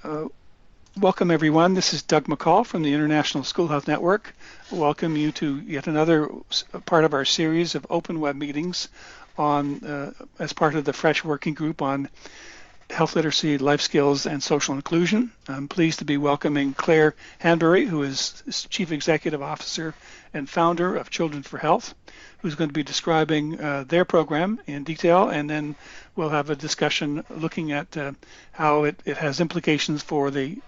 Uh, Welcome everyone. This is Doug McCall from the International School Health Network. Welcome you to yet another part of our series of open web meetings as part of the FRESH working group on health literacy, life skills, and social inclusion. I'm pleased to be welcoming Claire Hanbury, who is Chief Executive Officer and founder of Children for Health, who's going to be describing their program in detail, and then we'll have a discussion looking at how it has implications for the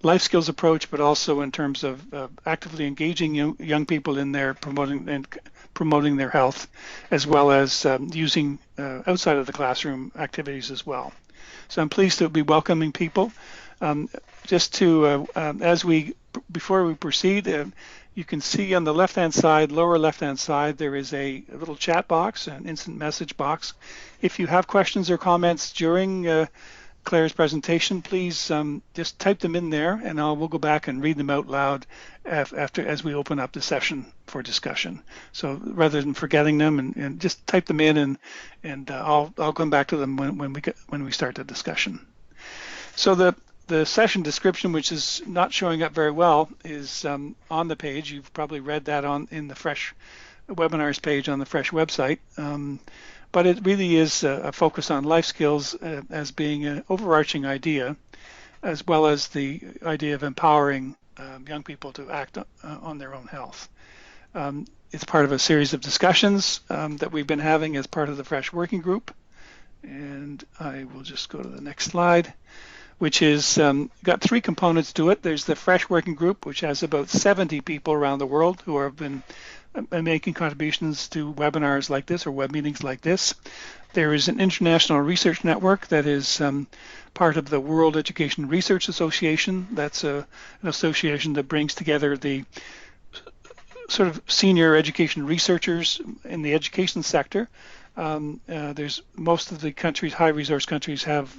life skills approach, but also in terms of actively engaging young people in their promoting their health, as well as using outside of the classroom activities as well. So I'm pleased to be welcoming people. Before we proceed, you can see on the left-hand side, lower left-hand side, there is a little chat box, an instant message box. If you have questions or comments during Claire's presentation, please just type them in there, and we'll go back and read them out loud as we open up the session for discussion. So rather than forgetting them, and just type them in, and I'll come back to them when we start the discussion. So the session description, which is not showing up very well, is on the page. You've probably read that in the FRESH webinars page on the FRESH website. But it really is a focus on life skills as being an overarching idea, as well as the idea of empowering young people to act on their own health. It's part of a series of discussions that we've been having as part of the FRESH working group. And I will just go to the next slide, which is got three components to it. There's the FRESH working group, which has about 70 people around the world who have been making contributions to webinars like this or web meetings like this. There is an international research network that is part of the World Education Research Association. That's an association that brings together the sort of senior education researchers in the education sector. There's most of the countries, high resource countries, have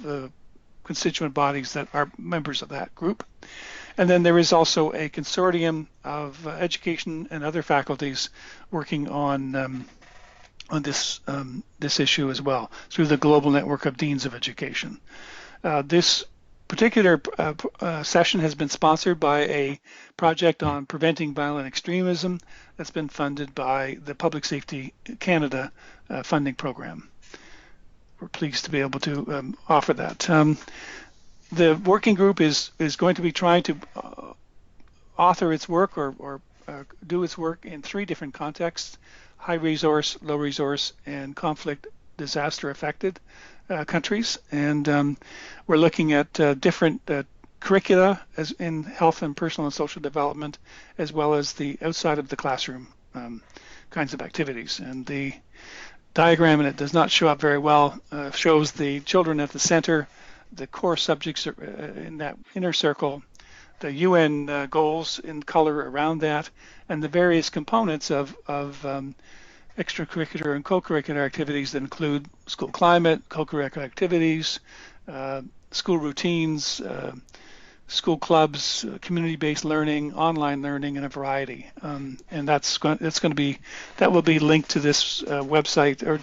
constituent bodies that are members of that group. And then there is also a consortium of education and other faculties working on this issue as well through the Global Network of Deans of Education. This particular session has been sponsored by a project on preventing violent extremism that's been funded by the Public Safety Canada funding program. We're pleased to be able to offer that. The working group is going to be trying to author its work or do its work in three different contexts: high resource, low resource, and conflict disaster affected countries. And we're looking at different curricula as in health and personal and social development, as well as the outside of the classroom kinds of activities. And the diagram, and it does not show up very well, shows the children at the center, the core subjects in that inner circle, the UN goals in color around that, and the various components of extracurricular and co-curricular activities that include school climate, co-curricular activities, school routines, school clubs, community-based learning, online learning, and a variety. And that will be linked to this website or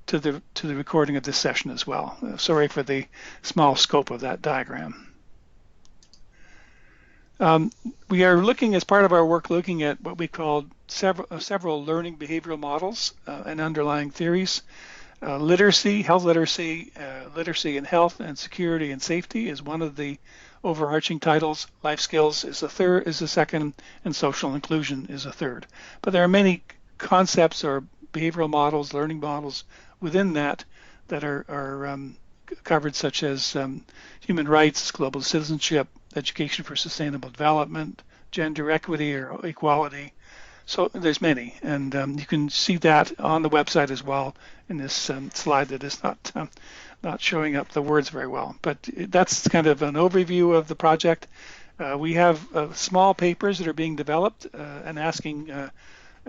to the recording of this session as well. Sorry for the small scope of that diagram. We are looking, as part of our work, looking at what we call several learning behavioral models and underlying theories. Literacy, health literacy, literacy in health and security and safety is one of the overarching titles. Life skills is the second, and social inclusion is a third. But there are many concepts or behavioral models, learning models within that are covered, such as human rights, global citizenship, education for sustainable development, gender equity or equality. So there's many, and you can see that on the website as well in this slide that is not showing up the words very well. But that's kind of an overview of the project. We have small papers that are being developed and asking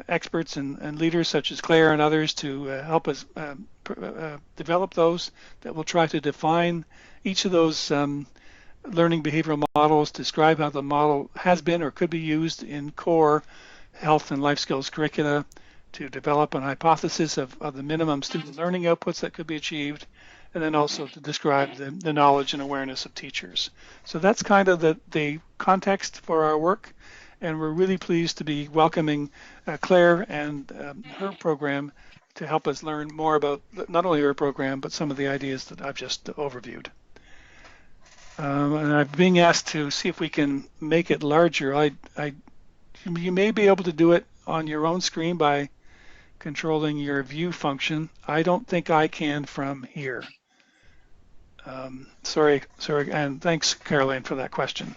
experts and leaders such as Claire and others to help us develop those that will try to define each of those learning behavioral models, describe how the model has been or could be used in core health and life skills curricula, to develop an hypothesis of the minimum student learning outputs that could be achieved, and then also to describe the knowledge and awareness of teachers. So that's kind of the context for our work, and we're really pleased to be welcoming Claire and her program to help us learn more about not only her program, but some of the ideas that I've just overviewed. And I'm being asked to see if we can make it larger. You may be able to do it on your own screen by controlling your view function. I don't think I can from here. Sorry, and thanks, Caroline, for that question.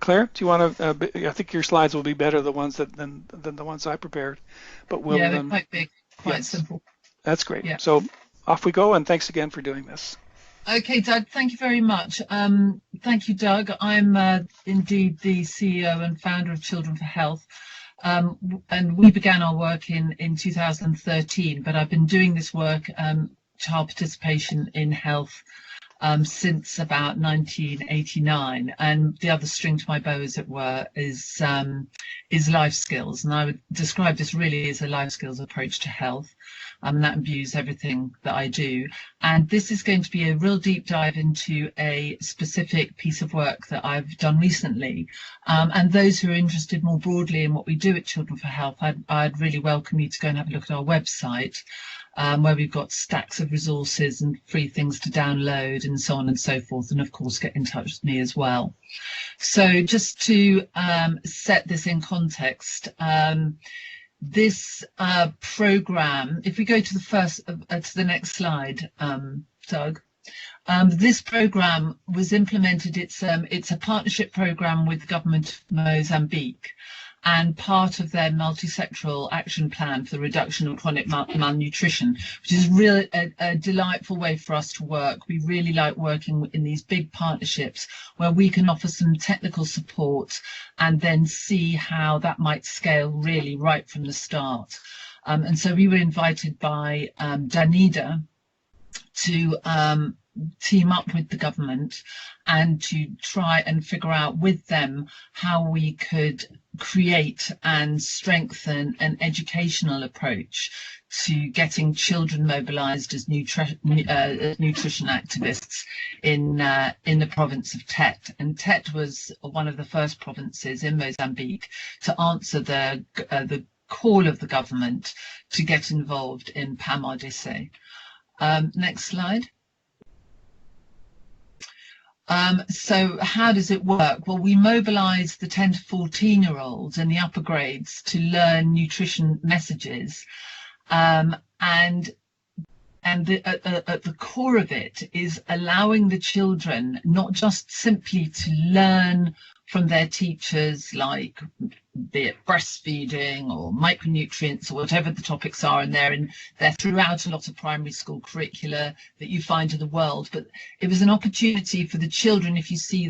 Claire, do you want to? I think your slides will be better than the ones I prepared, but we'll. Yeah, they're quite big, quite simple. That's great. Yeah. So off we go, and thanks again for doing this. Okay, Doug, thank you very much. Thank you, Doug. I'm indeed the CEO and founder of Children for Health. And we began our work in 2013, but I've been doing this work, child participation in health, since about 1989. And the other string to my bow, as it were, is life skills. And I would describe this really as a life skills approach to health. And that imbues everything that I do. And this is going to be a real deep dive into a specific piece of work that I've done recently. And those who are interested more broadly in what we do at Children for Health, I'd really welcome you to go and have a look at our website, where we've got stacks of resources and free things to download and so on and so forth. And of course, get in touch with me as well. So just to set this in context, this program, if we go to the next slide, Doug, this program was implemented. It's a partnership program with the government of Mozambique, and part of their multi-sectoral action plan for the reduction of chronic malnutrition, which is really a delightful way for us to work. We really like working in these big partnerships where we can offer some technical support and then see how that might scale really right from the start. And so we were invited by Danida to team up with the government and to try and figure out with them how we could create and strengthen an educational approach to getting children mobilized as nutrition activists in the province of Tete. And Tete was one of the first provinces in Mozambique to answer the call of the government to get involved in PAMRDC. Next slide. So how does it work? Well, we mobilize the 10 to 14-year-olds in the upper grades to learn nutrition messages. And at the core of it is allowing the children not just simply to learn from their teachers, like be it breastfeeding or micronutrients or whatever the topics are, and they're throughout a lot of primary school curricula that you find in the world. But it was an opportunity for the children, if you see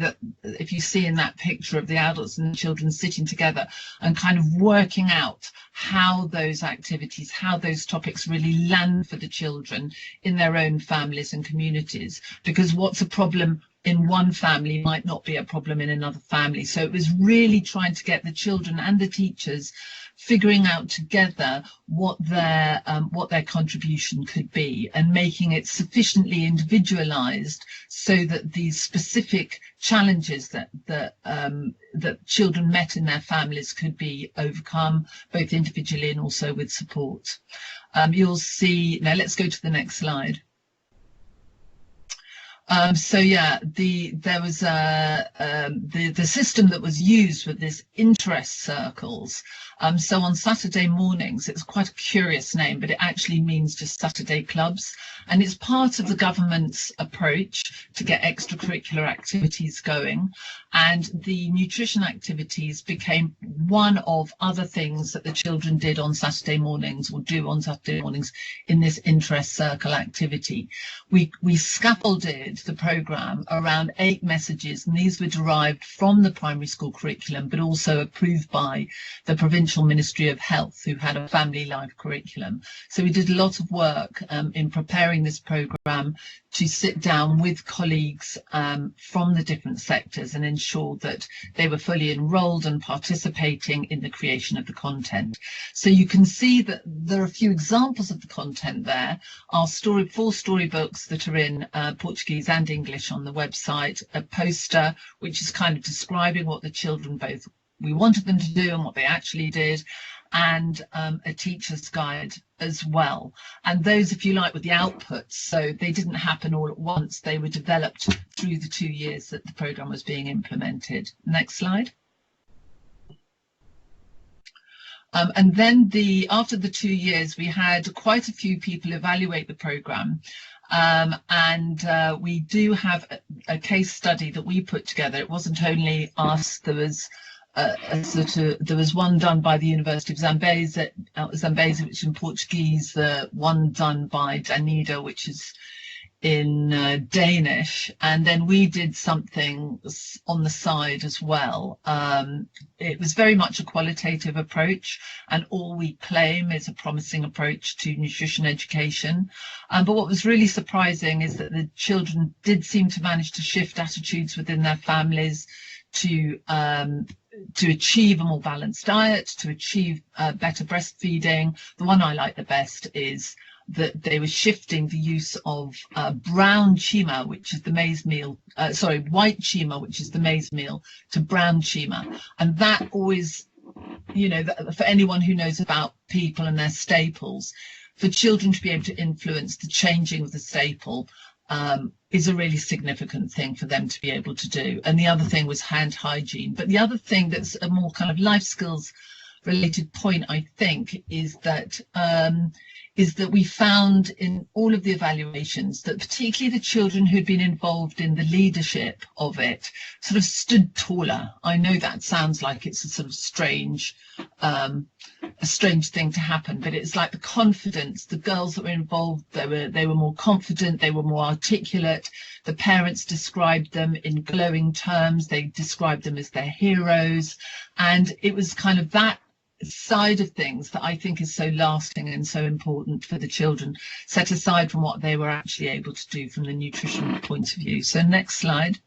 in that picture of the adults and the children sitting together and kind of working out how those activities, how those topics really land for the children in their own families and communities, because what's a problem in one family might not be a problem in another family. So it was really trying to get the children and the teachers figuring out together what their contribution could be, and making it sufficiently individualized so that these specific challenges that children met in their families could be overcome, both individually and also with support. You'll see, now let's go to the next slide. So yeah, there was the system that was used with this interest circles. So on Saturday mornings, it's quite a curious name, but it actually means just Saturday clubs. And it's part of the government's approach to get extracurricular activities going. And the nutrition activities became one of other things that the children did on Saturday mornings, or do on Saturday mornings, in this interest circle activity. We scaffolded the programme around 8 messages, and these were derived from the primary school curriculum, but also approved by the Provincial Ministry of Health, who had a family life curriculum. So we did a lot of work in preparing this programme to sit down with colleagues from the different sectors and ensure that they were fully enrolled and participating in the creation of the content. So you can see that there are a few examples of the content there. Our four storybooks that are in Portuguese and English on the website, a poster which is kind of describing what the children both we wanted them to do and what they actually did, and a teacher's guide as well. And those, if you like, were the outputs. So they didn't happen all at once. They were developed through the 2 years that the programme was being implemented. Next slide. And then after the 2 years, we had quite a few people evaluate the programme. And we do have a case study that we put together. It wasn't only us, there was one done by the University of Zambezi, which is in Portuguese, one done by Danida, which is in Danish, and then we did something on the side as well. It was very much a qualitative approach, and all we claim is a promising approach to nutrition education. But what was really surprising is that the children did seem to manage to shift attitudes within their families to achieve a more balanced diet, to achieve better breastfeeding. The one I like the best is that they were shifting the use of brown chima, which is the maize meal, white chima, which is the maize meal, to brown chima. And that always, for anyone who knows about people and their staples, for children to be able to influence the changing of the staple is a really significant thing for them to be able to do. And the other thing was hand hygiene. But the other thing that's a more kind of life skills related point, I think, is that we found in all of the evaluations that particularly the children who'd been involved in the leadership of it sort of stood taller. I know that sounds like it's a sort of strange thing to happen, but it's like the confidence. The girls that were involved, they were more confident, they were more articulate. The parents described them in glowing terms. They described them as their heroes, and it was kind of that side of things that I think is so lasting and so important for the children, set aside from what they were actually able to do from the nutrition point of view. So next slide.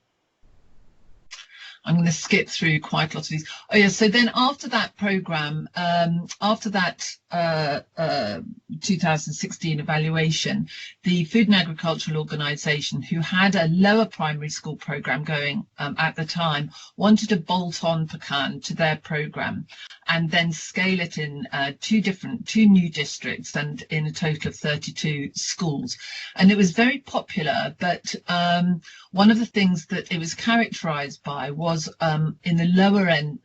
I'm going to skip through quite a lot of these. Oh yeah, so then after that programme, after that 2016 evaluation, the Food and Agricultural Organisation, who had a lower primary school programme going at the time, wanted to bolt on Pecan to their programme and then scale it in two new districts and in a total of 32 schools. And it was very popular, but one of the things that it was characterised by was in the lower end,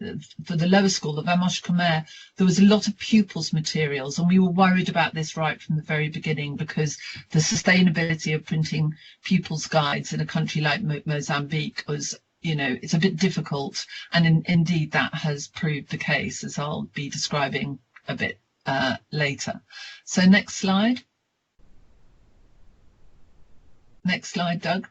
for the lower school, the Vamos Comer, there was a lot of pupils materials, and we were worried about this right from the very beginning, because the sustainability of printing pupils guides in a country like Mozambique was, it's a bit difficult, and indeed that has proved the case, as I'll be describing a bit later. So next slide. Next slide, Doug.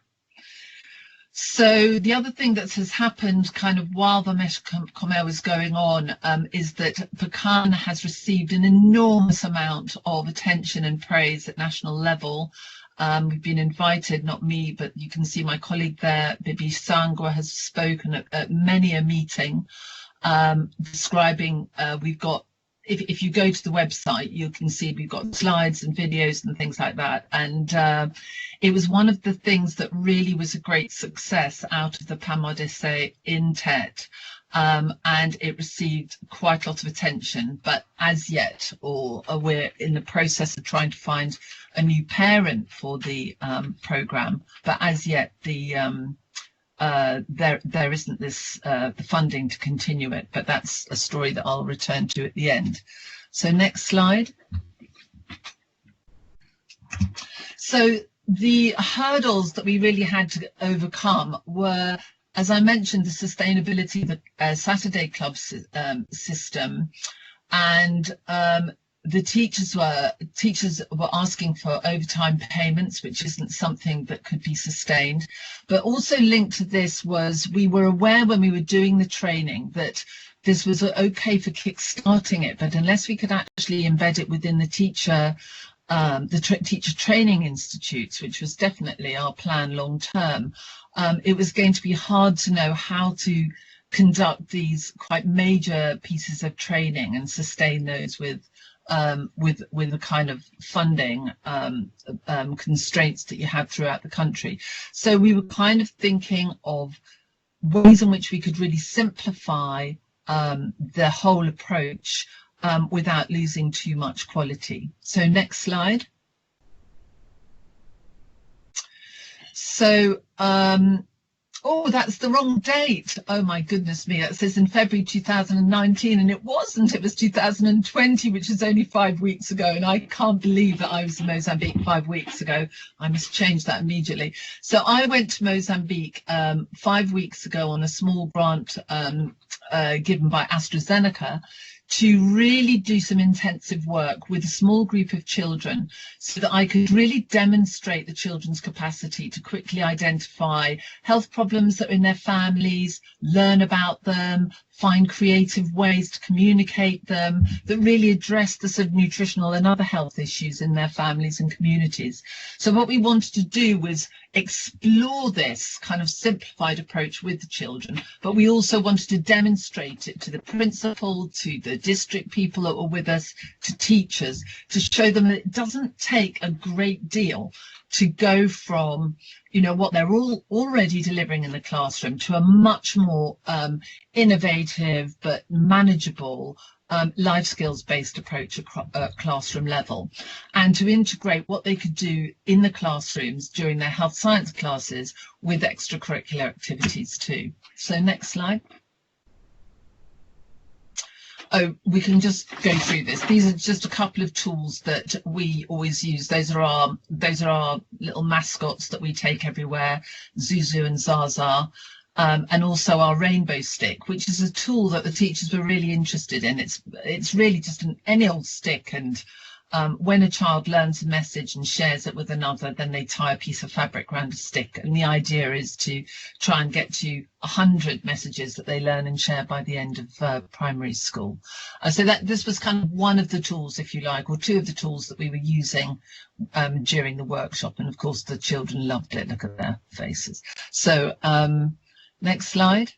So the other thing that has happened kind of while the Mesh Comer was going on is that Pecan has received an enormous amount of attention and praise at national level. We've been invited, not me, but you can see my colleague there, Bibi Sangwa, has spoken at many a meeting describing, we've got, if you go to the website, you can see we've got slides and videos and things like that. And it was one of the things that really was a great success out of the PAMOD in TET. And it received quite a lot of attention, but as yet, we're in the process of trying to find a new parent for the programme, but as yet there isn't this the funding to continue it, but that's a story that I'll return to at the end. So next slide. So the hurdles that we really had to overcome were, as I mentioned, the sustainability of the Saturday Club system, and the teachers were asking for overtime payments, which isn't something that could be sustained. But also linked to this was, we were aware when we were doing the training that this was okay for kick-starting it, but unless we could actually embed it within the teacher the teacher training institutes, which was definitely our plan long term, it was going to be hard to know how to conduct these quite major pieces of training and sustain those with the kind of funding constraints that you had throughout the country. So we were kind of thinking of ways in which we could really simplify the whole approach without losing too much quality. So next slide. So, oh, that's the wrong date. Oh my goodness me, it says in February 2019 and it wasn't, it was 2020, which is only 5 weeks ago. And I can't believe that I was in Mozambique 5 weeks ago. I must change that immediately. So I went to Mozambique 5 weeks ago on a small grant given by AstraZeneca to really do some intensive work with a small group of children so that I could really demonstrate the children's capacity to quickly identify health problems that are in their families, learn about them, find creative ways to communicate them that really address the sort of nutritional and other health issues in their families and communities. So what we wanted to do was explore this kind of simplified approach with the children, but we also wanted to demonstrate it to the principal, to the district people that were with us, to teachers, to show them that it doesn't take a great deal to go from, you know, what they're all already delivering in the classroom to a much more innovative but manageable life skills based approach at classroom level, and to integrate what they could do in the classrooms during their health science classes with extracurricular activities too. So next slide. Oh, we can just go through this. These are just a couple of tools that we always use. Those are our little mascots that we take everywhere, Zuzu and Zaza, and also our rainbow stick, which is a tool that the teachers were really interested in. It's really just any old stick, and when a child learns a message and shares it with another, then they tie a piece of fabric around a stick. And the idea is to try and get to 100 messages that they learn and share by the end of primary school. So this was kind of one of the tools, if you like, or two of the tools that we were using during the workshop. And of course, the children loved it. Look at their faces. So next slide.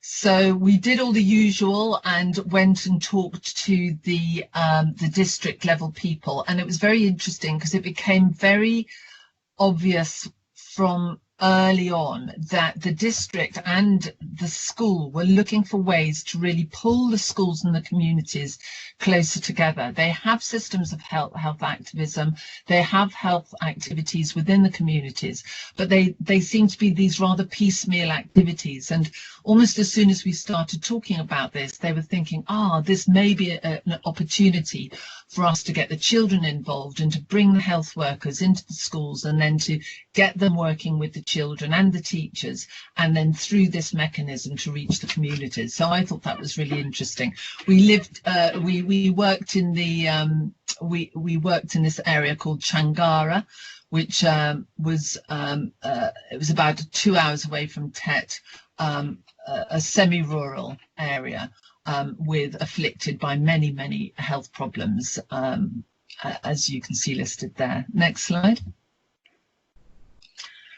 So we did all the usual and went and talked to the district level people, and it was very interesting because it became very obvious from early on that the district and the school were looking for ways to really pull the schools and the communities closer together. They have systems of health activism, they have health activities within the communities, but they seem to be these rather piecemeal activities. And almost as soon as we started talking about this, they were thinking, this may be an opportunity for us to get the children involved and to bring the health workers into the schools, and then to get them working with the children and the teachers, and then through this mechanism to reach the communities. So I thought that was really interesting. We worked in the we worked in this area called Changara, which was it was about 2 hours away from Tet, a semi-rural area afflicted by many health problems, as you can see listed there. Next slide.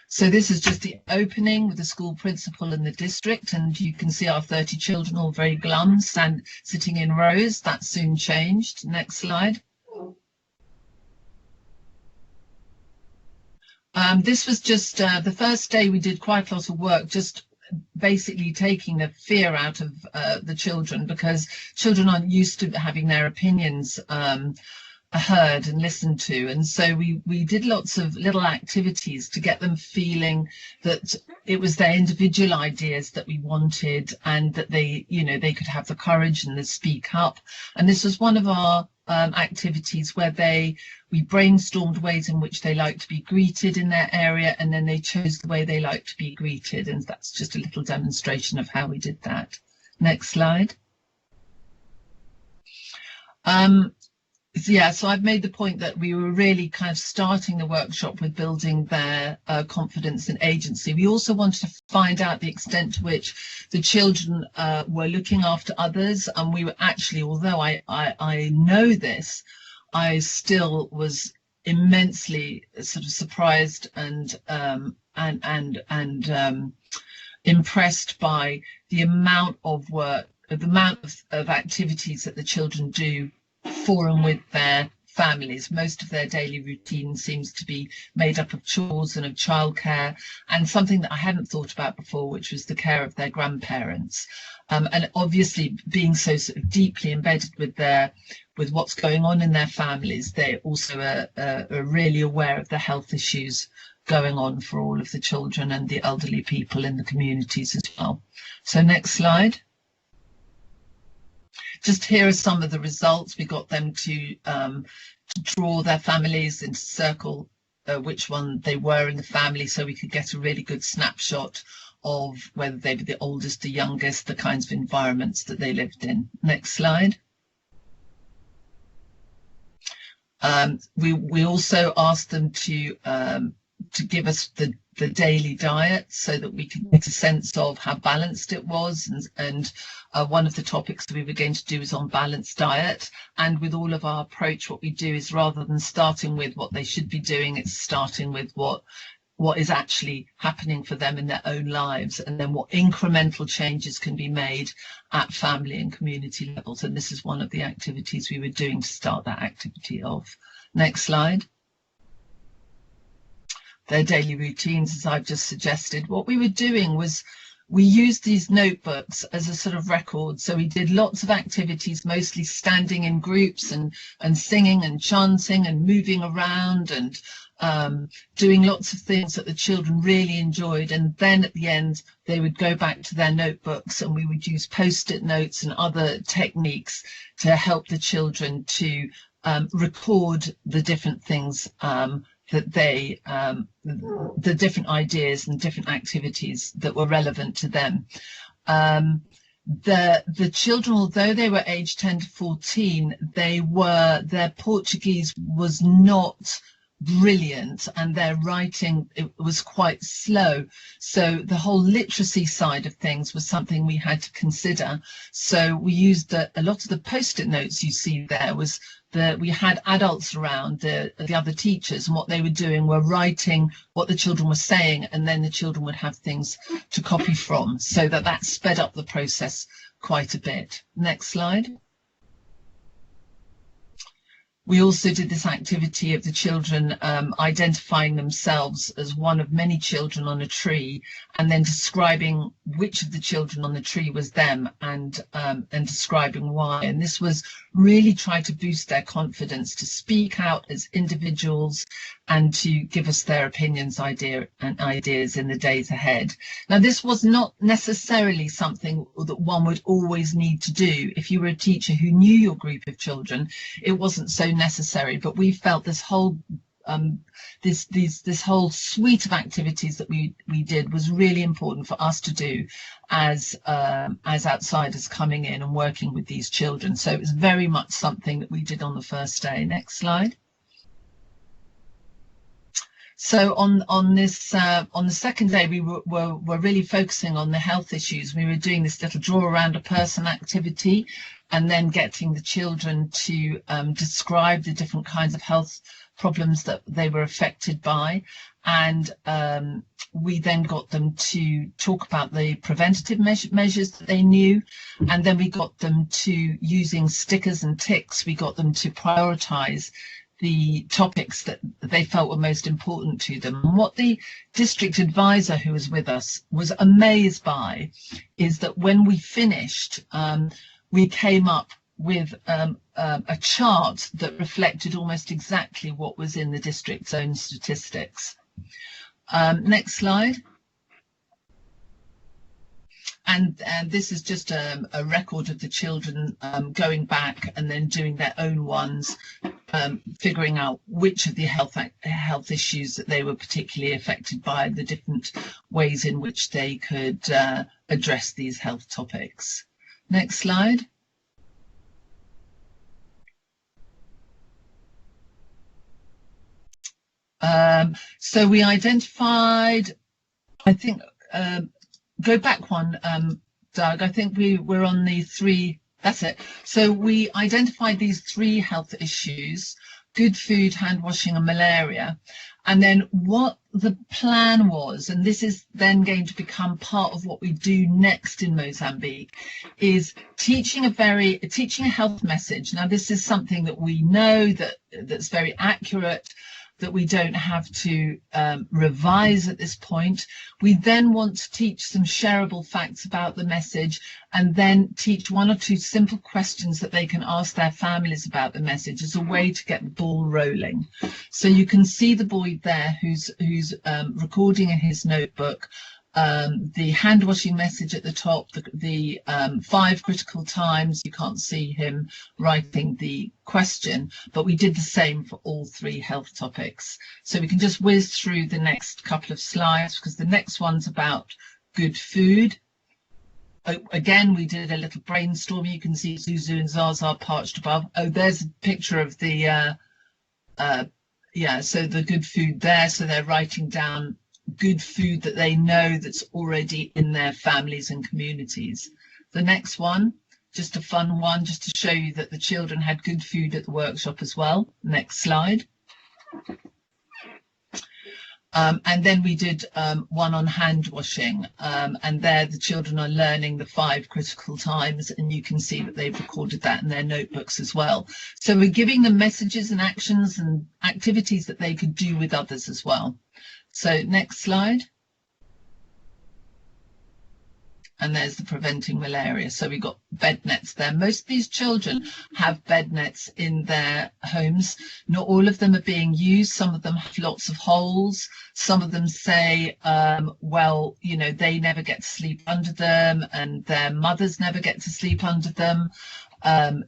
So this is just the opening with the school principal and the district, and you can see our 30 children all very glum, sitting in rows. That soon changed. Next slide. This was just the first day. We did quite a lot of work, just basically taking the fear out of the children, because children aren't used to having their opinions heard and listened to. And so we did lots of little activities to get them feeling that it was their individual ideas that we wanted, and that they could have the courage and the speak up. And this was one of our activities where we brainstormed ways in which they like to be greeted in their area, and then they chose the way they like to be greeted. And that's just a little demonstration of how we did that. Next slide. Yeah, so I've made the point that we were really kind of starting the workshop with building their confidence and agency. We also wanted to find out the extent to which the children were looking after others, and we were actually, although I know this, I still was immensely sort of surprised and impressed by the amount of work, the amount of activities that the children do for and with their families. Most of their daily routine seems to be made up of chores and of childcare, and something that I hadn't thought about before, which was the care of their grandparents. And obviously, being so sort of deeply embedded with what's going on in their families, they also are really aware of the health issues going on for all of the children and the elderly people in the communities as well. So next slide. Just here are some of the results. We got them to draw their families and circle which one they were in the family, so we could get a really good snapshot of whether they were the oldest, the youngest, the kinds of environments that they lived in. Next slide. We also asked them to give us the daily diet so that we could get a sense of how balanced it was, and one of the topics we were going to do is on balanced diet. And with all of our approach, what we do is, rather than starting with what they should be doing, it's starting with what is actually happening for them in their own lives, and then what incremental changes can be made at family and community levels. And this is one of the activities we were doing to start that activity off. Next slide. Their daily routines, as I've just suggested. What we were doing was we used these notebooks as a sort of record. So we did lots of activities, mostly standing in groups and singing and chanting and moving around and doing lots of things that the children really enjoyed. And then at the end, they would go back to their notebooks, and we would use post-it notes and other techniques to help the children to record the different things that they, the different ideas and different activities that were relevant to them. The children, although they were aged 10 to 14, their Portuguese was not brilliant, and their writing, it was quite slow. So the whole literacy side of things was something we had to consider. So we used a lot of the post-it notes you see there was we had adults around, the other teachers, and what they were doing were writing what the children were saying, and then the children would have things to copy from, so that sped up the process quite a bit. Next slide. We also did this activity of the children identifying themselves as one of many children on a tree, and then describing which of the children on the tree was them, and describing why. And this was really try to boost their confidence to speak out as individuals and to give us their opinions, ideas in the days ahead. Now, this was not necessarily something that one would always need to do. If you were a teacher who knew your group of children, it wasn't so necessary, but we felt this whole this whole suite of activities that we did was really important for us to do as outsiders coming in and working with these children. So it was very much something that we did on the first day. Next slide. So on the second day, we were really focusing on the health issues. We were doing this little draw around a person activity, and then getting the children to describe the different kinds of health problems that they were affected by. And we then got them to talk about the preventative measures that they knew. And then we got them to, using stickers and ticks, we got them to prioritize the topics that they felt were most important to them. And what the district advisor who was with us was amazed by is that when we finished, we came up with a chart that reflected almost exactly what was in the district's own statistics. Next slide. And this is just a record of the children going back and then doing their own ones, figuring out which of the health issues that they were particularly affected by, the different ways in which they could address these health topics. Next slide. So we identified, I think, go back one, Doug. I think we're on the 3. That's it. So we identified these 3 health issues: good food, hand washing, and malaria. And then what the plan was, and this is then going to become part of what we do next in Mozambique, is teaching a health message. Now, this is something that we know that's very accurate, that we don't have to revise at this point. We then want to teach some shareable facts about the message, and then teach 1 or 2 simple questions that they can ask their families about the message as a way to get the ball rolling. So you can see the boy there who's recording in his notebook the hand washing message at the top, the 5 critical times. You can't see him writing the question, but we did the same for all 3 health topics. So we can just whiz through the next couple of slides, because the next one's about good food. Again, we did a little brainstorming. You can see Zuzu and Zaza parched above. Oh, there's a picture of the so the good food there. So they're writing down good food that they know that's already in their families and communities. The next one, just a fun one, just to show you that the children had good food at the workshop as well. Next slide. And then we did one on hand washing, and there the children are learning the 5 critical times, and you can see that they've recorded that in their notebooks as well. So we're giving them messages and actions and activities that they could do with others as well. So next slide. And there's the preventing malaria. So we got bed nets there. Most of these children have bed nets in their homes. Not all of them are being used. Some of them have lots of holes. Some of them say, well, you know, they never get to sleep under them, and their mothers never get to sleep under them.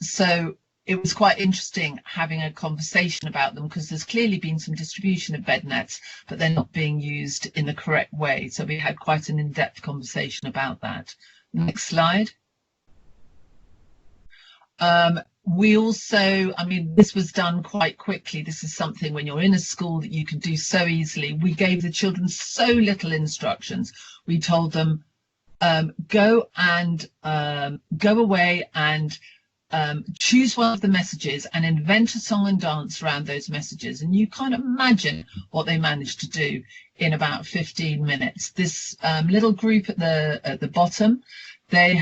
So it was quite interesting having a conversation about them, because there's clearly been some distribution of bed nets, but they're not being used in the correct way. So we had quite an in-depth conversation about that. Next slide. We also, I mean, this was done quite quickly. This is something when you're in a school that you can do so easily. We gave the children so little instructions. We told them, go away and choose one of the messages and invent a song and dance around those messages. And you can't imagine what they managed to do in about 15 minutes. This little group at the bottom, they'd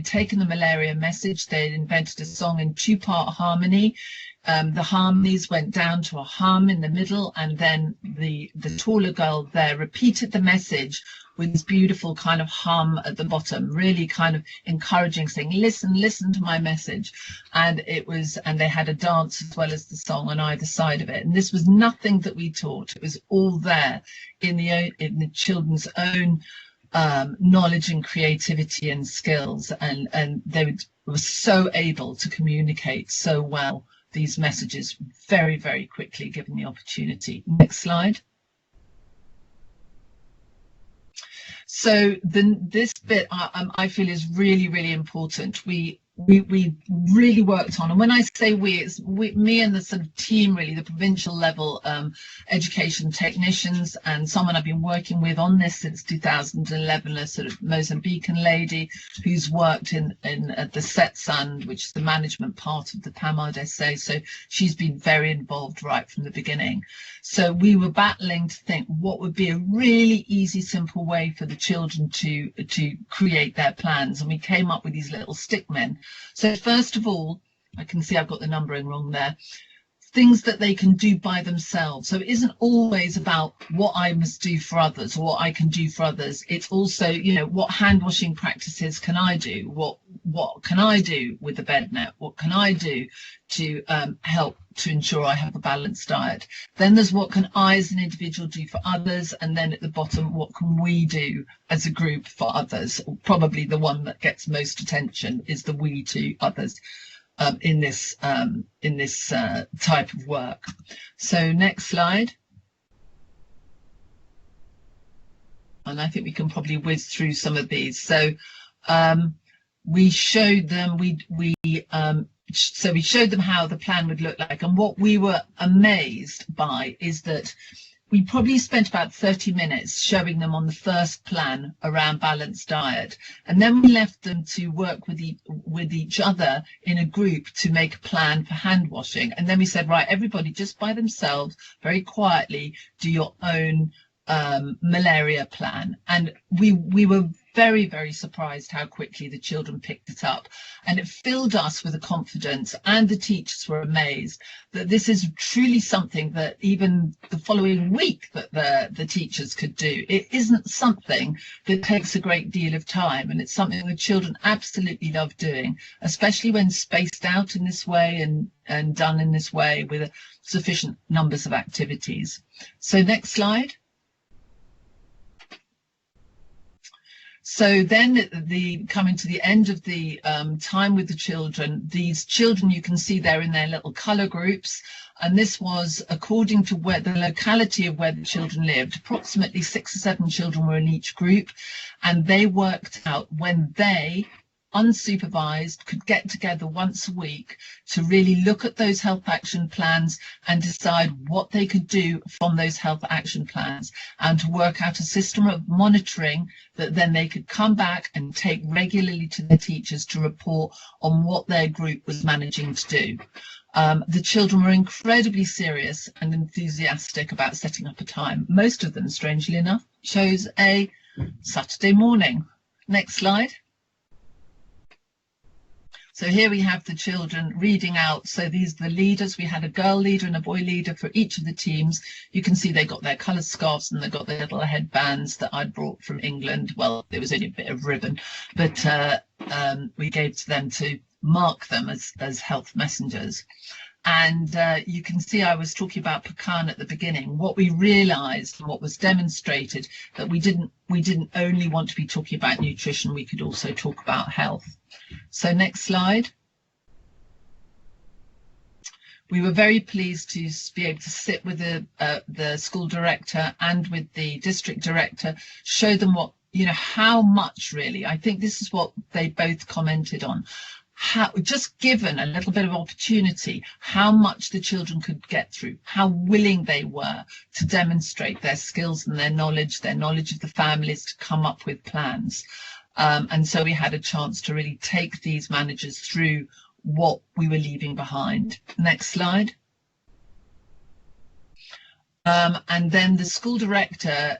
taken the malaria message, they'd invented a song in 2-part harmony. The harmonies went down to a hum in the middle, and then the taller girl there repeated the message with this beautiful kind of hum at the bottom, really kind of encouraging, saying, listen to my message. And they had a dance as well as the song on either side of it. And this was nothing that we taught. It was all there in the children's own knowledge and creativity and skills. And they were so able to communicate so well these messages very, very quickly, given the opportunity. Next slide. So this bit I feel is really, really important. We really worked on, and when I say we, it's me and the sort of team, really, the provincial level education technicians, and someone I've been working with on this since 2011, a sort of Mozambican lady who's worked in at the SETSUND, which is the management part of the PAMAD-SA. So she's been very involved right from the beginning. So we were battling to think what would be a really easy, simple way for the children to create their plans, and we came up with these little stick men. So first of all, I can see I've got the numbering wrong there. Things that they can do by themselves. So it isn't always about what I must do for others or what I can do for others. It's also, you know, what hand washing practices can I do? What can I do with the bed net? What can I do to help to ensure I have a balanced diet? Then there's what can I as an individual do for others? And then at the bottom, what can we do as a group for others? Probably the one that gets most attention is the we to others. In this type of work. So next slide. And I think we can probably whiz through some of these. So we showed them, we so we showed them how the plan would look like. And what we were amazed by is that we probably spent about 30 minutes showing them on the first plan around balanced diet. And then we left them to work with each other in a group to make a plan for hand washing. And then we said, right, everybody just by themselves, very quietly, do your own malaria plan. And we were very, very surprised how quickly the children picked it up. And it filled us with a confidence, and the teachers were amazed that this is truly something that even the following week that the teachers could do. It isn't something that takes a great deal of time, and it's something the children absolutely love doing, especially when spaced out in this way and done in this way with sufficient numbers of activities. So next slide. So then coming to the end of the time with the children, these children you can see there in their little colour groups, and this was according to where the locality of where the children lived. Approximately 6 or 7 children were in each group, and they worked out when they, unsupervised, could get together once a week to really look at those health action plans and decide what they could do from those health action plans, and to work out a system of monitoring that then they could come back and take regularly to their teachers to report on what their group was managing to do. The children were incredibly serious and enthusiastic about setting up a time. Most of them, strangely enough, chose a Saturday morning. Next slide. So here we have the children reading out. So these are the leaders. We had a girl leader and a boy leader for each of the teams. You can see they got their coloured scarves and they got their little headbands that I'd brought from England. Well, there was only a bit of ribbon, but we gave to them to mark them as health messengers. And you can see I was talking about pecan at the beginning. What we realised and what was demonstrated, that we didn't only want to be talking about nutrition, we could also talk about health. So next slide. We were very pleased to be able to sit with the school director and with the district director, show them what, how much really. I think this is what they both commented on. How, just given a little bit of opportunity, how much the children could get through, how willing they were to demonstrate their skills and their knowledge of the families, to come up with plans. And so we had a chance to really take these managers through what we were leaving behind. Next slide. And then the school director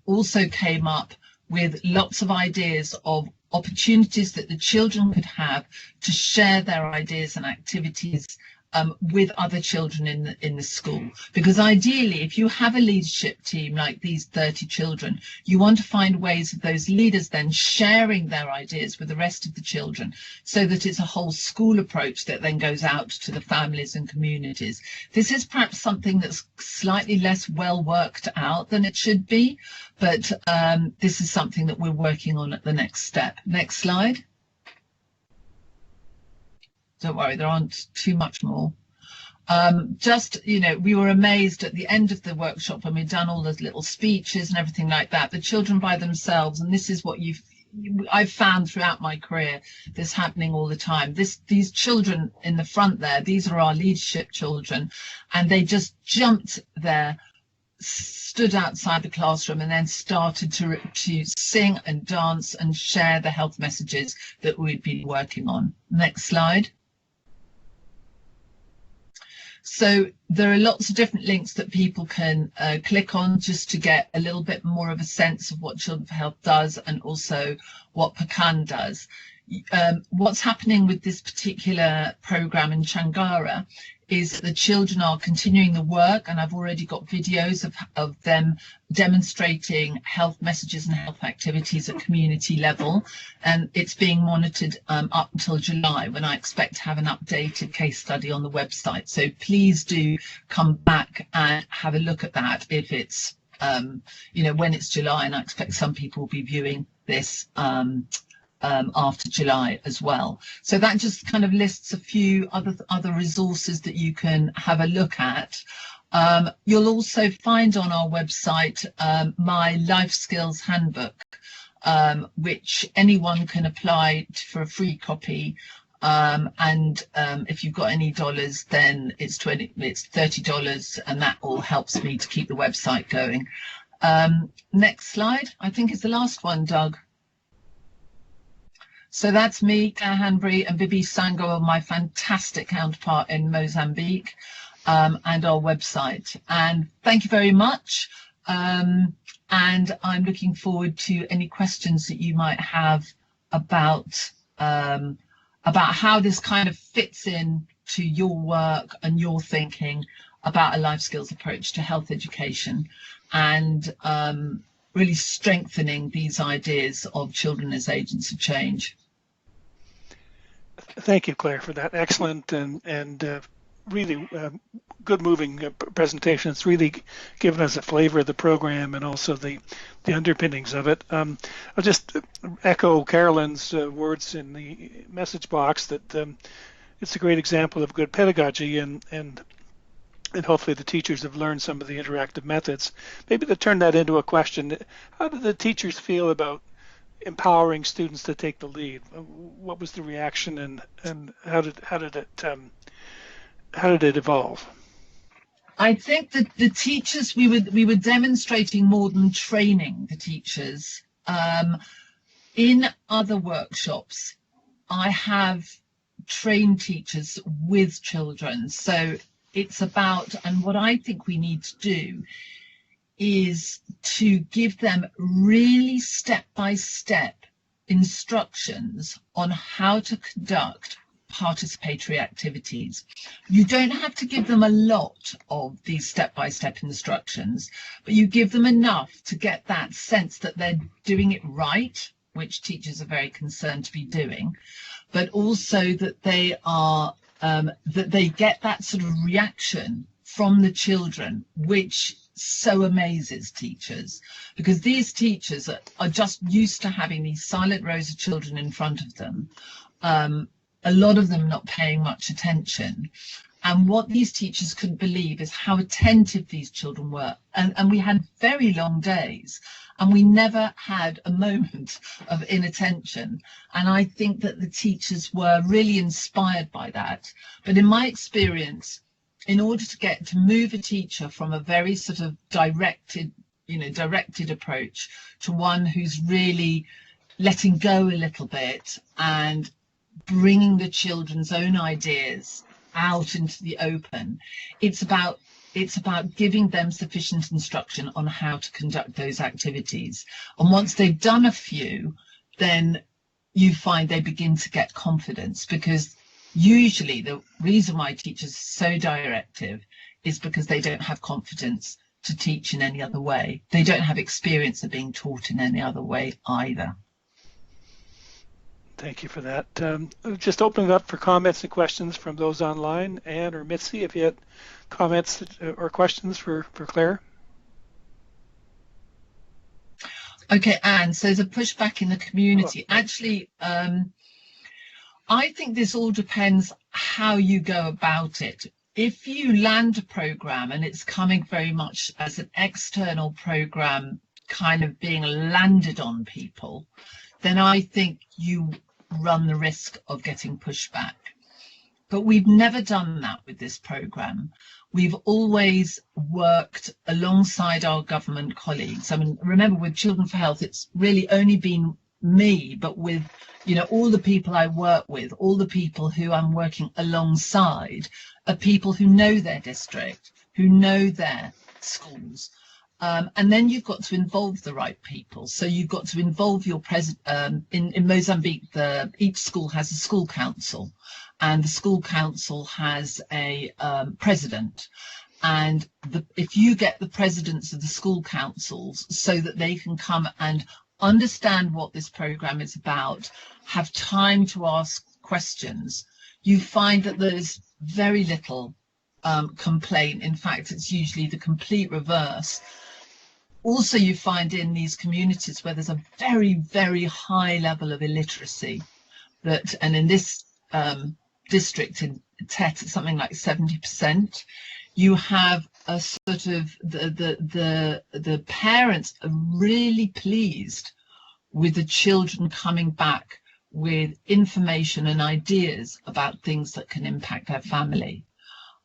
also came up with lots of ideas of opportunities that the children could have to share their ideas and activities with other children in the school. Because ideally, if you have a leadership team like these 30 children, you want to find ways of those leaders then sharing their ideas with the rest of the children, so that it's a whole school approach that then goes out to the families and communities. This is perhaps something that's slightly less well worked out than it should be, but this is something that we're working on at the next step. Next slide. Don't worry, there aren't too much more. We were amazed at the end of the workshop when we'd done all those little speeches and everything like that. The children by themselves, and this is what I've found throughout my career, this happening all the time. These children in the front there, these are our leadership children, and they just jumped there, stood outside the classroom, and then started to sing and dance and share the health messages that we'd been working on. Next slide. So there are lots of different links that people can click on just to get a little bit more of a sense of what Children for Health does, and also what Pecan does. What's happening with this particular program in Changara is the children are continuing the work, and I've already got videos of them demonstrating health messages and health activities at community level, and it's being monitored up until July, when I expect to have an updated case study on the website. So please do come back and have a look at that if it's when it's July, and I expect some people will be viewing this after July as well. So that just kind of lists a few other resources that you can have a look at. You'll also find on our website my life skills handbook, which anyone can apply for a free copy. If you've got any dollars, then it's $30, and that all helps me to keep the website going. Next slide, I think is the last one, Doug. So that's me, Claire Hanbury, and Bibi Sango, my fantastic counterpart in Mozambique, and our website. And thank you very much. And I'm looking forward to any questions that you might have about how this kind of fits in to your work and your thinking about a life skills approach to health education, and really strengthening these ideas of children as agents of change. Thank you, Claire, for that excellent and really good moving presentation. It's really given us a flavor of the program and also the underpinnings of it. I'll just echo Carolyn's words in the message box that it's a great example of good pedagogy, and hopefully the teachers have learned some of the interactive methods. Maybe to turn that into a question, how do the teachers feel about empowering students to take the lead? What was the reaction, and how did it evolve? I think that the teachers, we were demonstrating more than training the teachers. In other workshops, I have trained teachers with children. So it's about, and what I think we need to do is to give them really step-by-step instructions on how to conduct participatory activities. You don't have to give them a lot of these step-by-step instructions, but you give them enough to get that sense that they're doing it right, which teachers are very concerned to be doing, but also that they are that they get that sort of reaction from the children, which so amazes teachers, because these teachers are just used to having these silent rows of children in front of them, a lot of them not paying much attention. And what these teachers couldn't believe is how attentive these children were. And we had very long days, and we never had a moment of inattention. And I think that the teachers were really inspired by that. But in my experience, in order to move a teacher from a very sort of directed approach to one who's really letting go a little bit and bringing the children's own ideas out into the open, it's about giving them sufficient instruction on how to conduct those activities. And once they've done a few, then you find they begin to get confidence, because usually the reason why teachers are so directive is because they don't have confidence to teach in any other way. They don't have experience of being taught in any other way either. Thank you for that. Just opening it up for comments and questions from those online. Anne or Mitzi, if you had comments or questions for Claire. Okay, Anne, so there's a pushback in the community. Actually, I think this all depends how you go about it. If you land a program and it's coming very much as an external program, kind of being landed on people, then I think you run the risk of getting pushback. But we've never done that with this program. We've always worked alongside our government colleagues. I mean, remember, with Children for Health, it's really only been me, but with, you know, all the people I work with, all the people who I'm working alongside are people who know their district, who know their schools. And then you've got to involve the right people. So you've got to involve your president. In Mozambique, each school has a school council, and the school council has a president. And if you get the presidents of the school councils so that they can come and understand what this program is about, have time to ask questions, you find that there's very little complaint. In fact, it's usually the complete reverse. Also, you find in these communities where there's a very, very high level of illiteracy, and in this district in Tet, it's something like 70%. You have a sort of the parents are really pleased with the children coming back with information and ideas about things that can impact their family.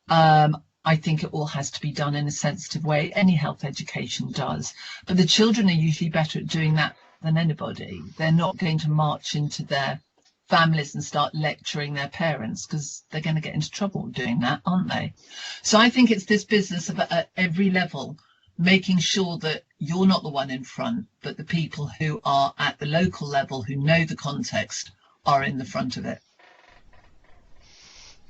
I think it all has to be done in a sensitive way. Any health education does, but the children are usually better at doing that than anybody. They're not going to march into their families and start lecturing their parents, because they're going to get into trouble doing that, aren't they? So I think it's this business of at every level, making sure that you're not the one in front, but the people who are at the local level, who know the context, are in the front of it.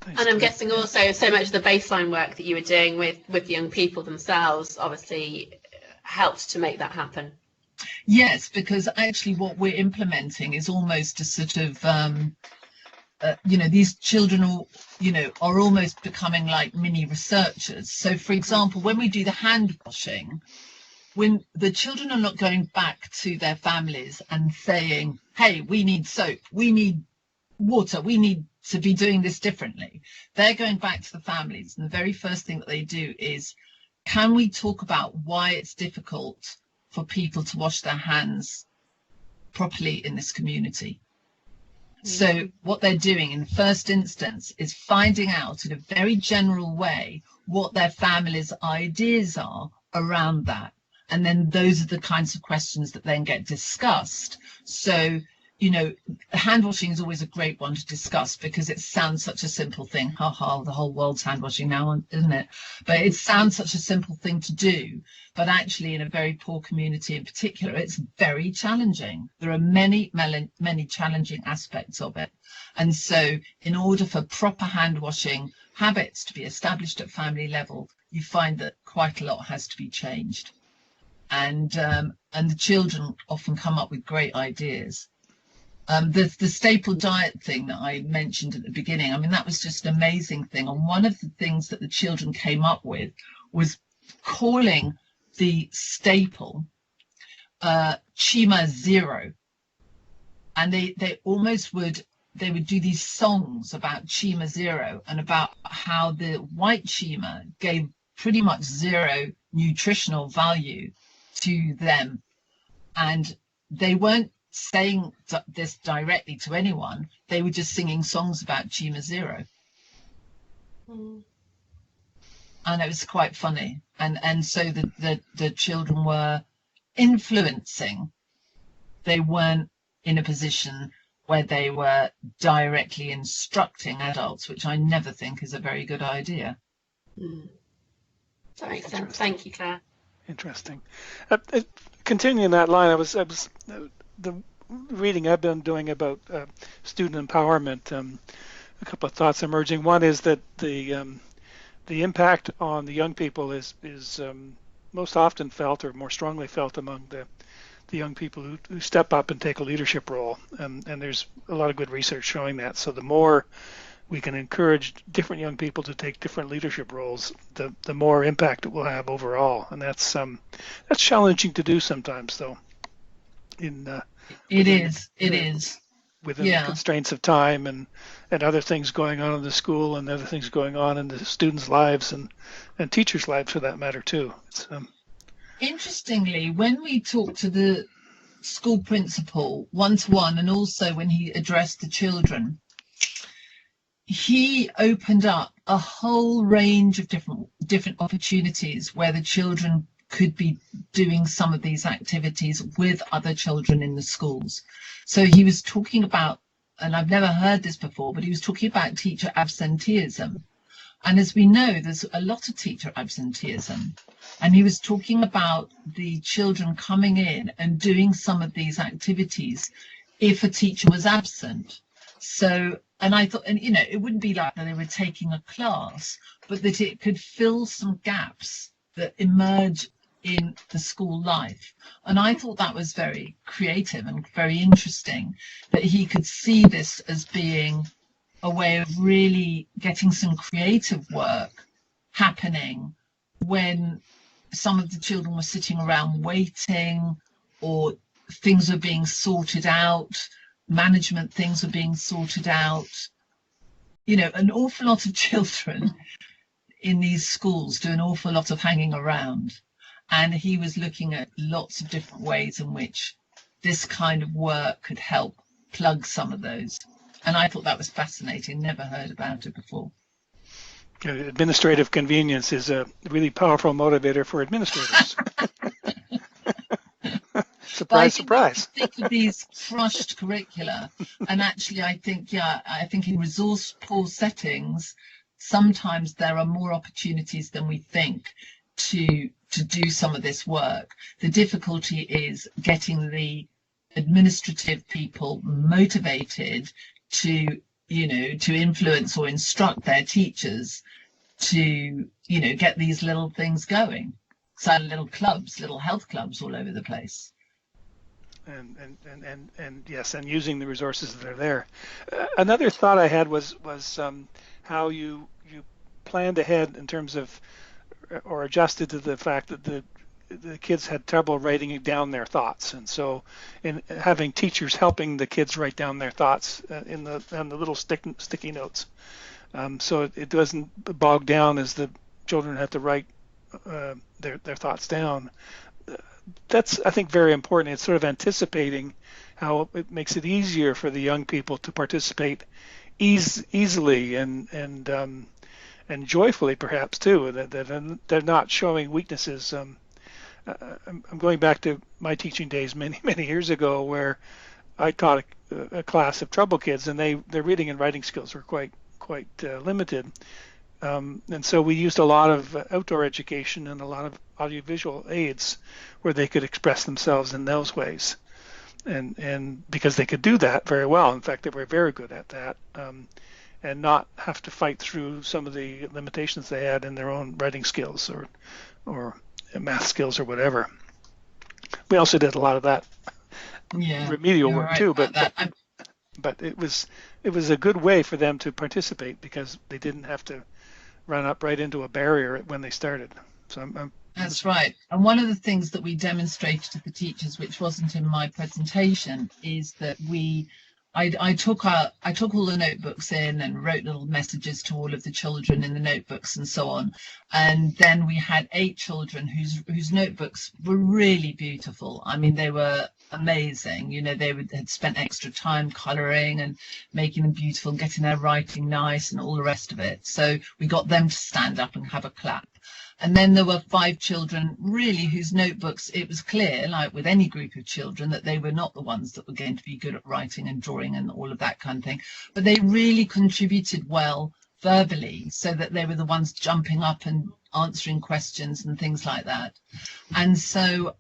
And I'm guessing also so much of the baseline work that you were doing with young people themselves obviously helped to make that happen. Yes, because actually what we're implementing is almost a sort of, these children are almost becoming like mini researchers. So, for example, when we do the hand washing, when the children are not going back to their families and saying, hey, we need soap, we need water, we need to be doing this differently. They're going back to the families, and the very first thing that they do is, can we talk about why it's difficult for people to wash their hands properly in this community? So what they're doing in the first instance is finding out in a very general way what their family's ideas are around that. And then those are the kinds of questions that then get discussed. So, hand washing is always a great one to discuss because it sounds such a simple thing. Ha ha, the whole world's hand washing now, isn't it? But it sounds such a simple thing to do. But actually, in a very poor community in particular, it's very challenging. There are many challenging aspects of it. And so in order for proper hand washing habits to be established at family level, you find that quite a lot has to be changed. And the children often come up with great ideas. The staple diet thing that I mentioned at the beginning, I mean, that was just an amazing thing. And one of the things that the children came up with was calling the staple Chima Zero. And they almost would do these songs about Chima Zero and about how the white Chima gave pretty much zero nutritional value to them. And they weren't saying this directly to anyone. They were just singing songs about Chima Zero. And it was quite funny. And so the children were influencing. They weren't in a position where they were directly instructing adults, which I never think is a very good idea. That makes sense. Thank you, Claire. Interesting. Continuing that line, I was the reading I've been doing about student empowerment. A couple of thoughts emerging. One is that the impact on the young people is most often felt, or more strongly felt, among the young people who step up and take a leadership role. And there's a lot of good research showing that. So the more we can encourage different young people to take different leadership roles, the more impact it will have overall. And that's challenging to do sometimes, though. It is within the constraints of time and other things going on in the school and other things going on in the students' lives and teachers' lives for that matter too. Interestingly, when we talked to the school principal one-to-one, and also when he addressed the children, he opened up a whole range of different opportunities where the children could be doing some of these activities with other children in the schools. So he was talking about, and I've never heard this before, but he was talking about teacher absenteeism. And as we know, there's a lot of teacher absenteeism. And he was talking about the children coming in and doing some of these activities if a teacher was absent. So, and I thought, and it wouldn't be like that they were taking a class, but that it could fill some gaps that emerge in the school life. And I thought that was very creative and very interesting, that he could see this as being a way of really getting some creative work happening when some of the children were sitting around waiting, or things were being sorted out, management things were being sorted out. An awful lot of children in these schools do an awful lot of hanging around. And he was looking at lots of different ways in which this kind of work could help plug some of those. And I thought that was fascinating, never heard about it before. Administrative convenience is a really powerful motivator for administrators. Surprise, surprise. Think of these crushed curricula, and actually I think in resource poor settings, sometimes there are more opportunities than we think to do some of this work. The difficulty is getting the administrative people motivated to influence or instruct their teachers to get these little things going. So little clubs, little health clubs all over the place. And yes, and using the resources that are there. Another thought I had was how you planned ahead in terms of, or adjusted to the fact that the kids had trouble writing down their thoughts, and so in having teachers helping the kids write down their thoughts on the little sticky notes, so it doesn't bog down as the children have to write their thoughts down. That's, I think, very important. It's sort of anticipating how it makes it easier for the young people to participate easily and joyfully, perhaps too. That they're not showing weaknesses. I'm going back to my teaching days many years ago, where I taught a class of trouble kids, and their reading and writing skills were quite limited. And so we used a lot of outdoor education and a lot of audiovisual aids where they could express themselves in those ways. And because they could do that very well. In fact, they were very good at that, and not have to fight through some of the limitations they had in their own writing skills or math skills or whatever. We also did a lot of that remedial work too, but it was a good way for them to participate because they didn't have to run up right into a barrier when they started. So that's right. And one of the things that we demonstrated to the teachers, which wasn't in my presentation, is that I took all the notebooks in and wrote little messages to all of the children in the notebooks and so on. And then we had 8 children whose notebooks were really beautiful. I mean, they were amazing. They had spent extra time colouring and making them beautiful, getting their writing nice and all the rest of it. So we got them to stand up and have a clap. And then there were 5 children really whose notebooks, it was clear, like with any group of children, that they were not the ones that were going to be good at writing and drawing and all of that kind of thing. But they really contributed well verbally, so that they were the ones jumping up and answering questions and things like that. And so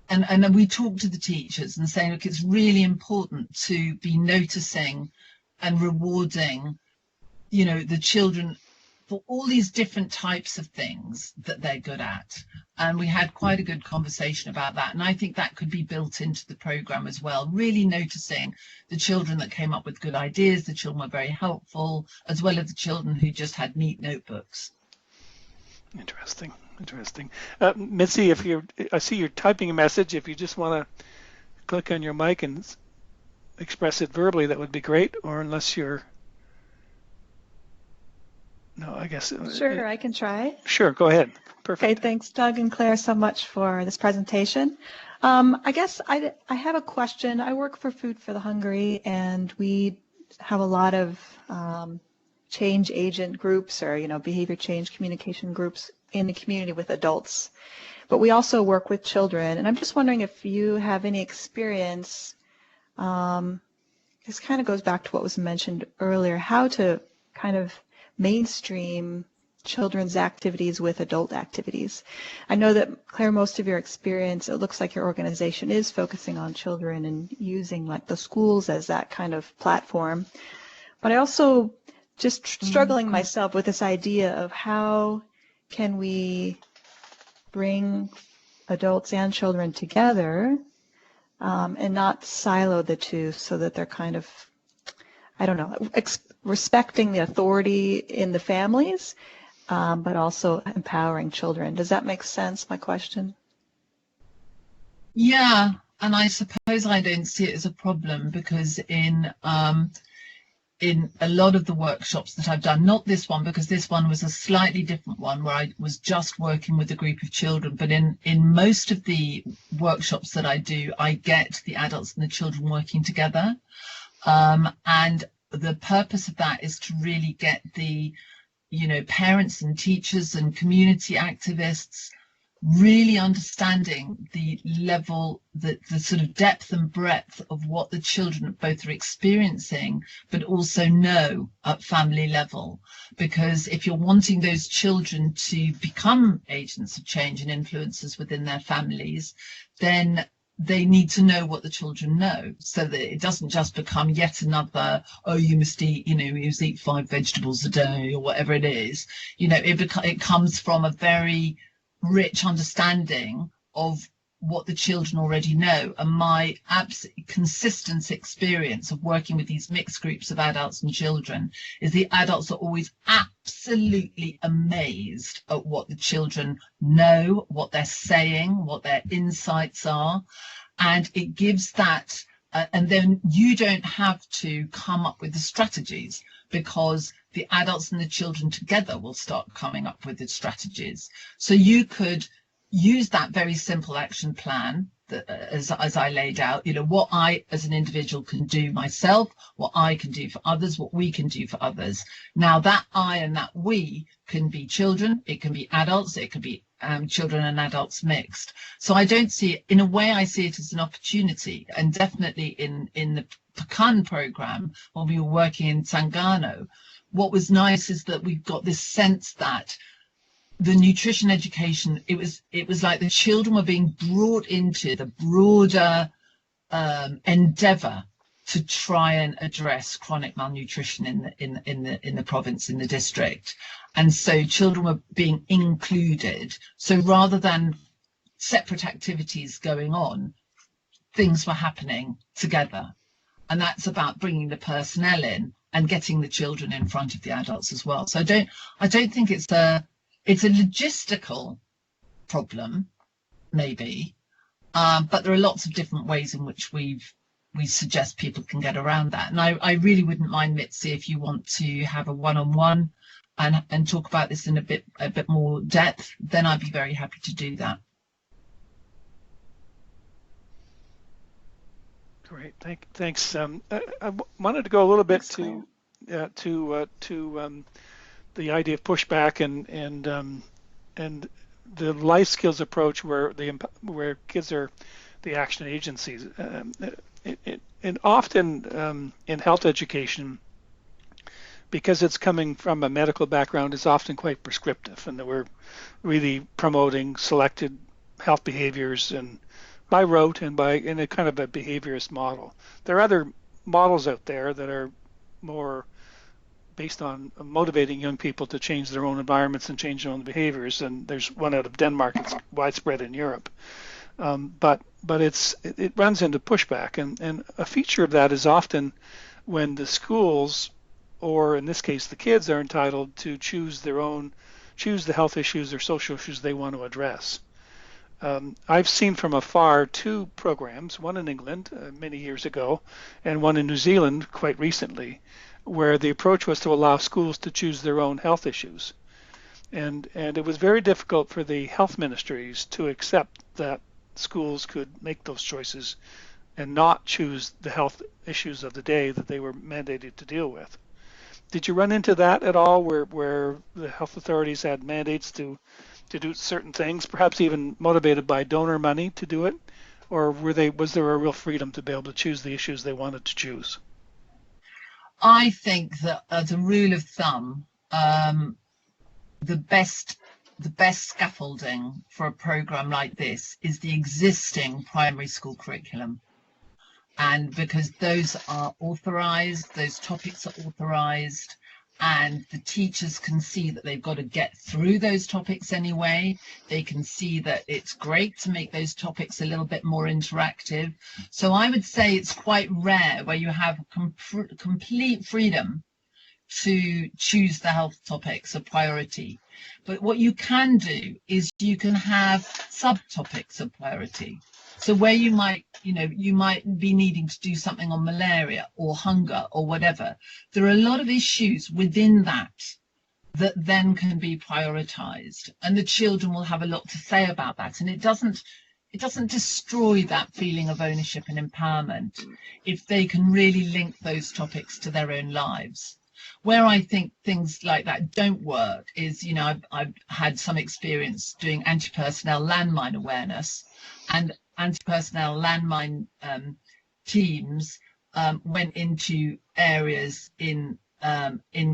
and then we talked to the teachers and saying, look, it's really important to be noticing and rewarding, the children for all these different types of things that they're good at. And we had quite a good conversation about that. And I think that could be built into the program as well, really noticing the children that came up with good ideas, the children were very helpful, as well as the children who just had neat notebooks. Interesting. Mitzi, I see you're typing a message. If you just want to click on your mic and express it verbally, that would be great. Or unless you're... No, I guess... Sure, I can try. Sure, go ahead. Perfect. Okay, thanks, Doug and Claire, so much for this presentation. I guess I have a question. I work for Food for the Hungry, and we have a lot of change agent groups or, behavior change communication groups in the community with adults. But we also work with children, and I'm just wondering if you have any experience, this kind of goes back to what was mentioned earlier, how to kind of mainstream children's activities with adult activities. I know that, Claire, most of your experience, it looks like your organization is focusing on children and using like the schools as that kind of platform. But I also just struggling myself with this idea of how can we bring adults and children together and not silo the two so that they're kind of, I don't know, respecting the authority in the families, but also empowering children. Does that make sense, my question? Yeah, and I suppose I don't see it as a problem because in in a lot of the workshops that I've done, not this one, because this one was a slightly different one where I was just working with a group of children, but in most of the workshops that I do, I get the adults and the children working together. And the purpose of that is to really get the, parents and teachers and community activists really understanding the level, the sort of depth and breadth of what the children both are experiencing, but also know at family level. Because if you're wanting those children to become agents of change and influencers within their families, then they need to know what the children know, so that it doesn't just become yet another, oh, you must eat, you must eat 5 vegetables a day or whatever it is. It comes from a very rich understanding of what the children already know. And my absolutely consistent experience of working with these mixed groups of adults and children is the adults are always absolutely amazed at what the children know, what they're saying, what their insights are. And it gives that, and then you don't have to come up with the strategies, because the adults and the children together will start coming up with the strategies. So you could use that very simple action plan that, as I laid out, what I as an individual can do myself, what I can do for others, what we can do for others. Now that I and that we can be children, it can be adults, it could be children and adults mixed. So I don't see it, in a way I see it as an opportunity, and definitely in the Pecan program, when we were working in Sangano, what was nice is that we've got this sense that the nutrition education, it was like the children were being brought into the broader endeavour to try and address chronic malnutrition in the province, in the district. And so children were being included. So rather than separate activities going on, things were happening together. And that's about bringing the personnel in and getting the children in front of the adults as well. So I don't think it's a logistical problem, maybe, but there are lots of different ways in which we suggest people can get around that. And I really wouldn't mind, Mitzi, if you want to have a one-on-one and talk about this in a bit more depth, then I'd be very happy to do that. Great, thanks. I wanted to go a little bit to the idea of pushback and the life skills approach, where kids are the action agencies. And often in health education, because it's coming from a medical background, is often quite prescriptive, and that we're really promoting selected health behaviors and by rote and in a kind of a behaviorist model. There are other models out there that are more based on motivating young people to change their own environments and change their own behaviors. And there's one out of Denmark. It's widespread in Europe, but it runs into pushback. And a feature of that is often when the schools, or in this case the kids, are entitled to choose the health issues or social issues they want to address. I've seen from afar 2 programs, one in England many years ago and one in New Zealand quite recently, where the approach was to allow schools to choose their own health issues. And it was very difficult for the health ministries to accept that schools could make those choices and not choose the health issues of the day that they were mandated to deal with. Did you run into that at all, where the health authorities had mandates to do certain things, perhaps even motivated by donor money to do it? Or was there a real freedom to be able to choose the issues they wanted to choose? I think that as a rule of thumb, the best scaffolding for a program like this is the existing primary school curriculum. And because those are authorized, those topics are authorized, and the teachers can see that they've got to get through those topics anyway. They can see that it's great to make those topics a little bit more interactive. So I would say it's quite rare where you have complete freedom to choose the health topics a priority. But what you can do is you can have subtopics of priority. So where you might, you might be needing to do something on malaria or hunger or whatever, there are a lot of issues within that then can be prioritized, and the children will have a lot to say about that. And it doesn't destroy that feeling of ownership and empowerment if they can really link those topics to their own lives. Where I think things like that don't work is, I've had some experience doing anti-personnel landmine awareness, and anti-personnel landmine teams went into areas in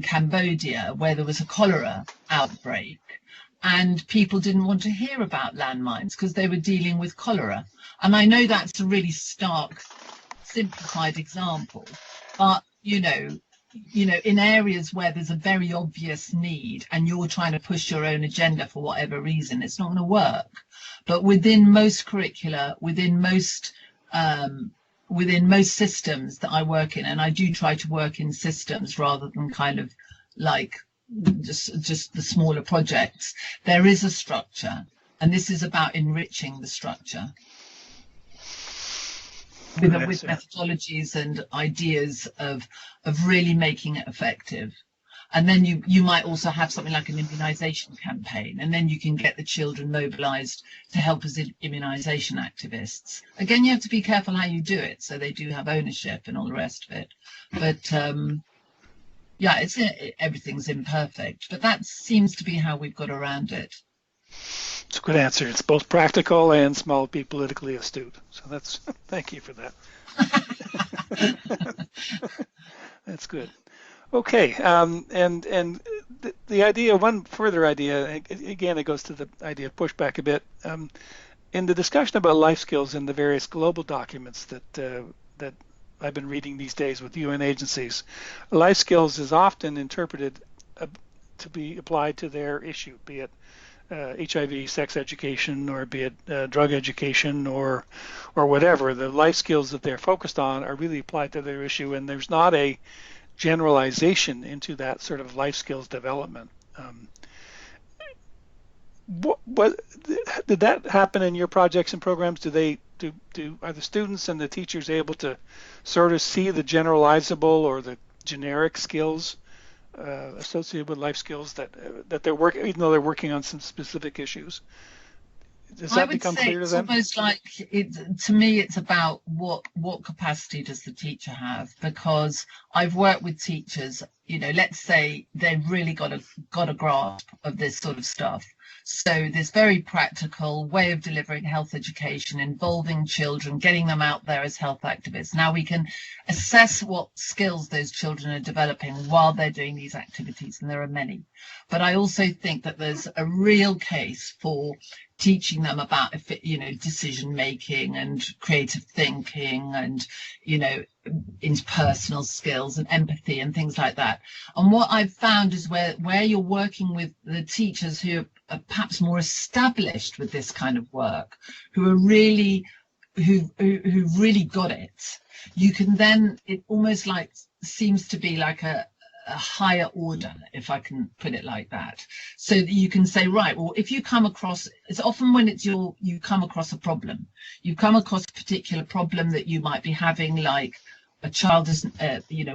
Cambodia where there was a cholera outbreak, and people didn't want to hear about landmines because they were dealing with cholera. And I know that's a really stark, simplified example, but in areas where there's a very obvious need and you're trying to push your own agenda for whatever reason, it's not going to work. But within most curricula, within most systems that I work in, and I do try to work in systems rather than kind of like just the smaller projects, there is a structure, and this is about enriching the structure with methodologies and ideas of really making it effective. And then you might also have something like an immunization campaign, and then you can get the children mobilized to help as immunization activists. Again, you have to be careful how you do it, so they do have ownership and all the rest of it. But yeah, everything's imperfect, but that seems to be how we've got around it. It's a good answer. It's both practical and small p politically astute. So thank you for that. That's good. Okay, and the idea, one further idea, again, it goes to the idea of pushback a bit. In the discussion about life skills in the various global documents that I've been reading these days with UN agencies, life skills is often interpreted to be applied to their issue, be it HIV, sex education, or be it drug education, or whatever. The life skills that they're focused on are really applied to their issue, and there's not a generalization into that sort of life skills development. What did that happen in your projects and programs? Are the students and the teachers able to sort of see the generalizable or the generic skills associated with life skills that they're working, even though they're working on some specific issues? Does that become clear to them? I would say it's almost like, to me, it's about what capacity does the teacher have? Because I've worked with teachers, let's say they've really got a grasp of this sort of stuff. So this very practical way of delivering health education, involving children, getting them out there as health activists. Now we can assess what skills those children are developing while they're doing these activities, and there are many. But I also think that there's a real case for teaching them about, decision making and creative thinking and, interpersonal skills and empathy and things like that. And what I've found is where you're working with the teachers who are perhaps more established with this kind of work, who really got it, you can then, it almost like seems to be like a higher order, if I can put it like that, so that you can say, right, well, if you come across, it's often when it's you come across a problem, you come across a particular problem that you might be having, like a child doesn't,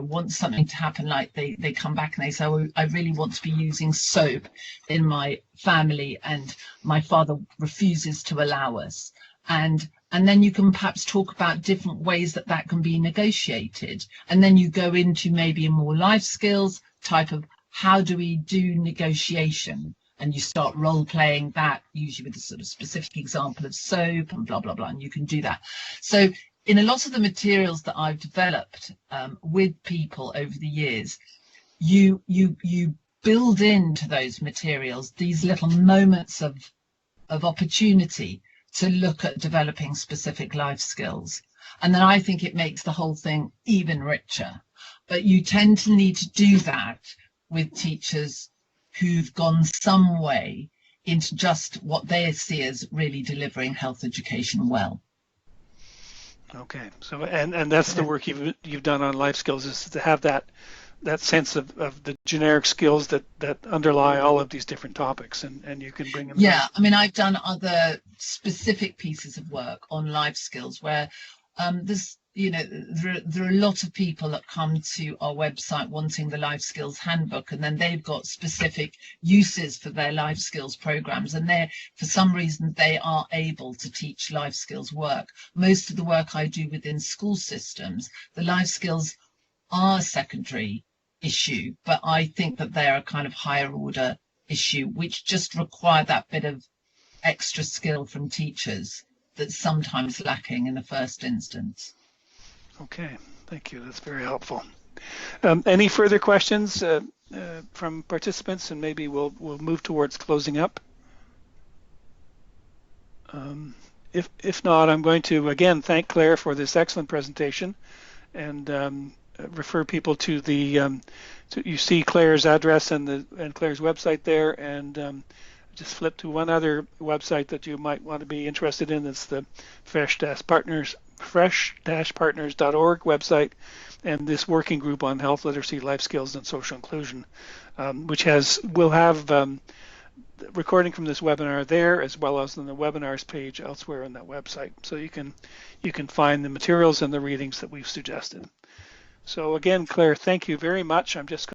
wants something to happen, like they come back and they say, oh, I really want to be using soap in my family and my father refuses to allow us. And then you can perhaps talk about different ways that can be negotiated. And then you go into maybe a more life skills type of, how do we do negotiation? And you start role playing that, usually with a sort of specific example of soap and blah, blah, blah, and you can do that. So in a lot of the materials that I've developed with people over the years, you build into those materials these little moments of opportunity to look at developing specific life skills. And then I think it makes the whole thing even richer. But you tend to need to do that with teachers who've gone some way into just what they see as really delivering health education well. Okay, so and that's the work you've done on life skills, is to have that that sense of the generic skills that underlie all of these different topics, and you can bring them. Yeah, I mean, I've done other specific pieces of work on life skills where there's, there are a lot of people that come to our website wanting the life skills handbook, and then they've got specific uses for their life skills programs, and for some reason they are able to teach life skills work. Most of the work I do within school systems, the life skills are a secondary issue, but I think that they're a kind of higher order issue, which just require that bit of extra skill from teachers that's sometimes lacking in the first instance. Okay, thank you. That's very helpful. Any further questions from participants, and maybe we'll move towards closing up. If not, I'm going to again thank Claire for this excellent presentation, and refer people to the you see Claire's address and Claire's website there, and just flip to one other website that you might want to be interested in. It's the fresh-partners.org website, and this working group on health literacy, life skills, and social inclusion, which will have recording from this webinar there, as well as on the webinars page elsewhere on that website. So you can find the materials and the readings that we've suggested. So again, Claire, thank you very much. I'm just